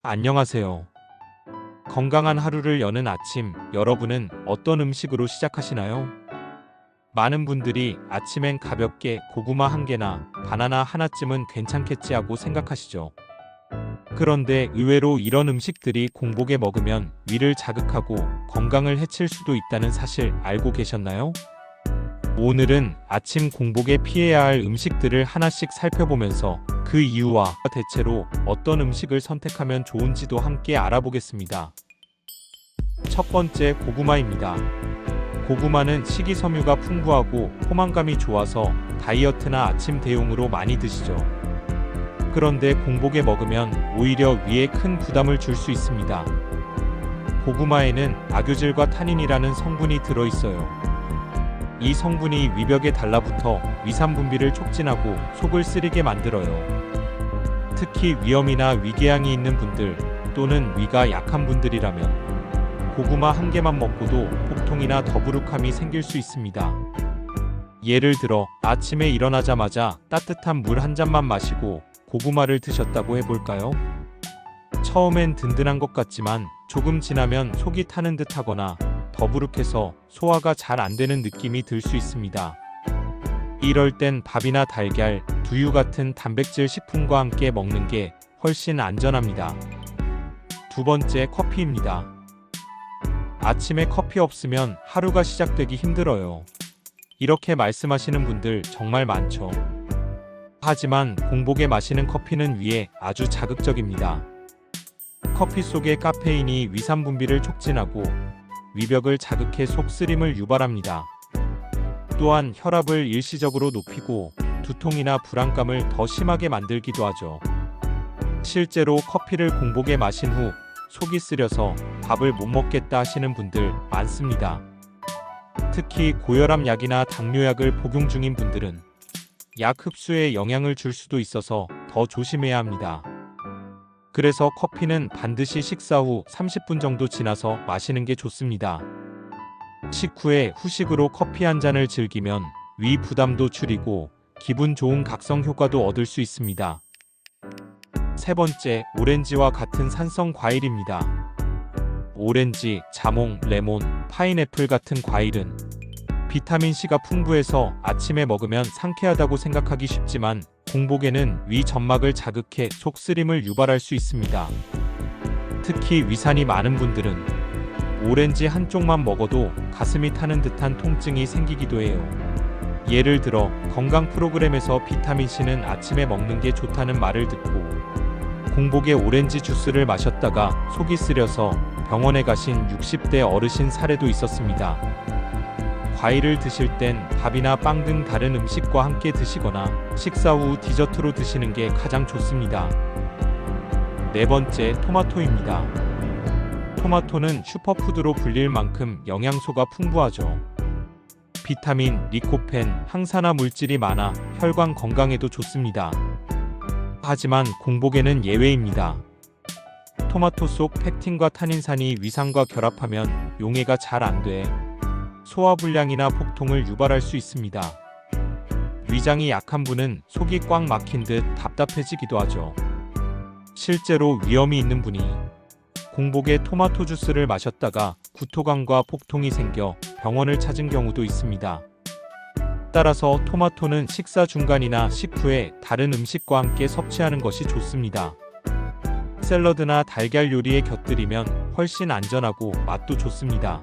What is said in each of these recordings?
안녕하세요. 건강한 하루를 여는 아침, 여러분은 어떤 음식으로 시작하시나요? 많은 분들이 아침엔 가볍게 고구마 한 개나 바나나 하나쯤은 괜찮겠지 하고 생각하시죠. 그런데 의외로 이런 음식들이 공복에 먹으면 위를 자극하고 건강을 해칠 수도 있다는 사실 알고 계셨나요? 오늘은 아침 공복에 피해야 할 음식들을 하나씩 살펴보면서 그 이유와 대체로 어떤 음식을 선택하면 좋은지도 함께 알아보겠습니다. 첫 번째, 고구마입니다. 고구마는 식이섬유가 풍부하고 포만감이 좋아서 다이어트나 아침 대용으로 많이 드시죠. 그런데 공복에 먹으면 오히려 위에 큰 부담을 줄 수 있습니다. 고구마에는 아교질과 타닌이라는 성분이 들어있어요. 이 성분이 위벽에 달라붙어 위산 분비를 촉진하고 속을 쓰리게 만들어요. 특히 위염이나 위궤양이 있는 분들 또는 위가 약한 분들이라면 고구마 한 개만 먹고도 복통이나 더부룩함이 생길 수 있습니다. 예를 들어 아침에 일어나자마자 따뜻한 물 한 잔만 마시고 고구마를 드셨다고 해볼까요? 처음엔 든든한 것 같지만 조금 지나면 속이 타는 듯 하거나 더부룩해서 소화가 잘 안 되는 느낌이 들 수 있습니다. 이럴 땐 밥이나 달걀, 두유 같은 단백질 식품과 함께 먹는 게 훨씬 안전합니다. 두 번째, 커피입니다. 아침에 커피 없으면 하루가 시작되기 힘들어요. 이렇게 말씀하시는 분들 정말 많죠. 하지만 공복에 마시는 커피는 위에 아주 자극적입니다. 커피 속의 카페인이 위산 분비를 촉진하고 위벽을 자극해 속쓰림을 유발합니다. 또한 혈압을 일시적으로 높이고 두통이나 불안감을 더 심하게 만들기도 하죠. 실제로 커피를 공복에 마신 후 속이 쓰려서 밥을 못 먹겠다 하시는 분들 많습니다. 특히 고혈압 약이나 당뇨약을 복용 중인 분들은 약 흡수에 영향을 줄 수도 있어서 더 조심해야 합니다. 그래서 커피는 반드시 식사 후 30분 정도 지나서 마시는 게 좋습니다. 식후에 후식으로 커피 한 잔을 즐기면 위 부담도 줄이고 기분 좋은 각성 효과도 얻을 수 있습니다. 세 번째, 오렌지와 같은 산성 과일입니다. 오렌지, 자몽, 레몬, 파인애플 같은 과일은 비타민C가 풍부해서 아침에 먹으면 상쾌하다고 생각하기 쉽지만 공복에는 위 점막을 자극해 속쓰림을 유발할 수 있습니다. 특히 위산이 많은 분들은 오렌지 한쪽만 먹어도 가슴이 타는 듯한 통증이 생기기도 해요. 예를 들어 건강 프로그램에서 비타민C는 아침에 먹는 게 좋다는 말을 듣고 공복에 오렌지 주스를 마셨다가 속이 쓰려서 병원에 가신 60대 어르신 사례도 있었습니다. 과일을 드실 땐 밥이나 빵 등 다른 음식과 함께 드시거나 식사 후 디저트로 드시는 게 가장 좋습니다. 네 번째, 토마토입니다. 토마토는 슈퍼푸드로 불릴 만큼 영양소가 풍부하죠. 비타민, 리코펜, 항산화 물질이 많아 혈관 건강에도 좋습니다. 하지만 공복에는 예외입니다. 토마토 속 펙틴과 타닌산이 위산과 결합하면 용해가 잘 안 돼 소화불량이나 복통을 유발할 수 있습니다. 위장이 약한 분은 속이 꽉 막힌 듯 답답해지기도 하죠. 실제로 위염이 있는 분이 공복에 토마토 주스를 마셨다가 구토감과 복통이 생겨 병원을 찾은 경우도 있습니다. 따라서 토마토는 식사 중간이나 식후에 다른 음식과 함께 섭취하는 것이 좋습니다. 샐러드나 달걀 요리에 곁들이면 훨씬 안전하고 맛도 좋습니다.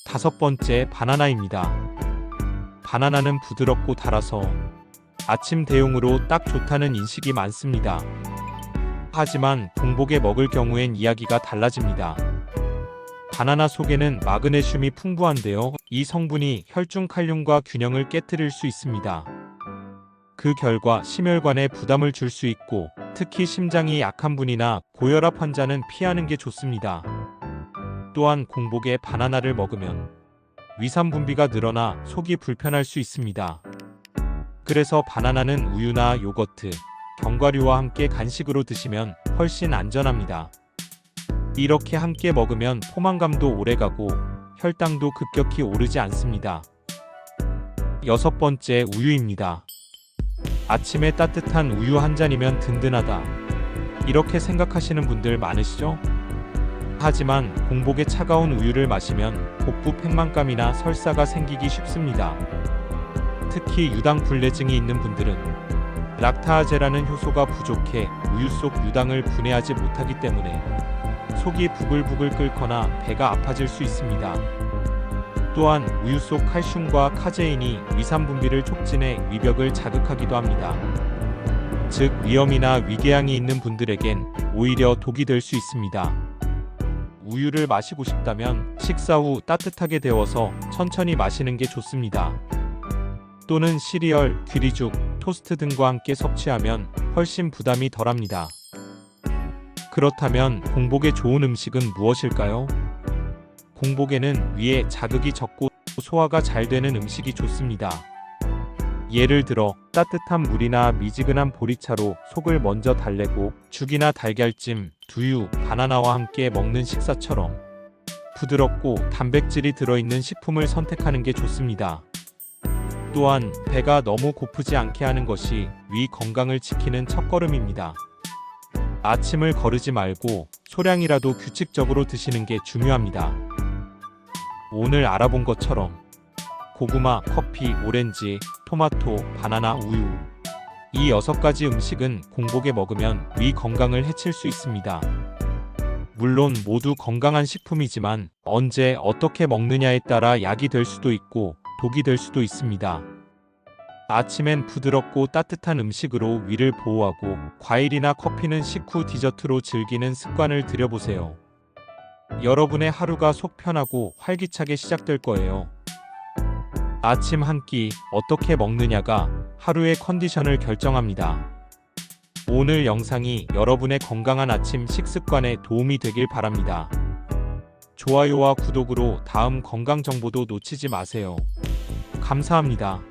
다섯 번째, 바나나입니다. 바나나는 부드럽고 달아서 아침 대용으로 딱 좋다는 인식이 많습니다. 하지만 공복에 먹을 경우엔 이야기가 달라집니다. 바나나 속에는 마그네슘이 풍부한데요. 이 성분이 혈중 칼륨과 균형을 깨트릴 수 있습니다. 그 결과 심혈관에 부담을 줄 수 있고 특히 심장이 약한 분이나 고혈압 환자는 피하는 게 좋습니다. 또한 공복에 바나나를 먹으면 위산 분비가 늘어나 속이 불편할 수 있습니다. 그래서 바나나는 우유나 요거트, 견과류와 함께 간식으로 드시면 훨씬 안전합니다. 이렇게 함께 먹으면 포만감도 오래가고 혈당도 급격히 오르지 않습니다. 여섯 번째, 우유입니다. 아침에 따뜻한 우유 한 잔이면 든든하다. 이렇게 생각하시는 분들 많으시죠? 하지만 공복에 차가운 우유를 마시면 복부 팽만감이나 설사가 생기기 쉽습니다. 특히 유당 불내증이 있는 분들은 락타아제라는 효소가 부족해 우유 속 유당을 분해하지 못하기 때문에 속이 부글부글 끓거나 배가 아파질 수 있습니다. 또한 우유 속 칼슘과 카제인이 위산 분비를 촉진해 위벽을 자극하기도 합니다. 즉 위염이나 위궤양이 있는 분들에겐 오히려 독이 될 수 있습니다. 우유를 마시고 싶다면 식사 후 따뜻하게 데워서 천천히 마시는 게 좋습니다. 또는 시리얼, 귀리죽, 토스트 등과 함께 섭취하면 훨씬 부담이 덜합니다. 그렇다면 공복에 좋은 음식은 무엇일까요? 공복에는 위에 자극이 적고 소화가 잘 되는 음식이 좋습니다. 예를 들어 따뜻한 물이나 미지근한 보리차로 속을 먼저 달래고 죽이나 달걀찜, 두유, 바나나와 함께 먹는 식사처럼 부드럽고 단백질이 들어있는 식품을 선택하는 게 좋습니다. 또한 배가 너무 고프지 않게 하는 것이 위 건강을 지키는 첫걸음입니다. 아침을 거르지 말고 소량이라도 규칙적으로 드시는 게 중요합니다. 오늘 알아본 것처럼 고구마, 커피, 오렌지, 토마토, 바나나, 우유 이 6가지 음식은 공복에 먹으면 위 건강을 해칠 수 있습니다. 물론 모두 건강한 식품이지만 언제 어떻게 먹느냐에 따라 약이 될 수도 있고 독이 될 수도 있습니다. 아침엔 부드럽고 따뜻한 음식으로 위를 보호하고 과일이나 커피는 식후 디저트로 즐기는 습관을 들여보세요. 여러분의 하루가 속 편하고 활기차게 시작될 거예요. 아침 한 끼 어떻게 먹느냐가 하루의 컨디션을 결정합니다. 오늘 영상이 여러분의 건강한 아침 식습관에 도움이 되길 바랍니다. 좋아요와 구독으로 다음 건강 정보도 놓치지 마세요. 감사합니다.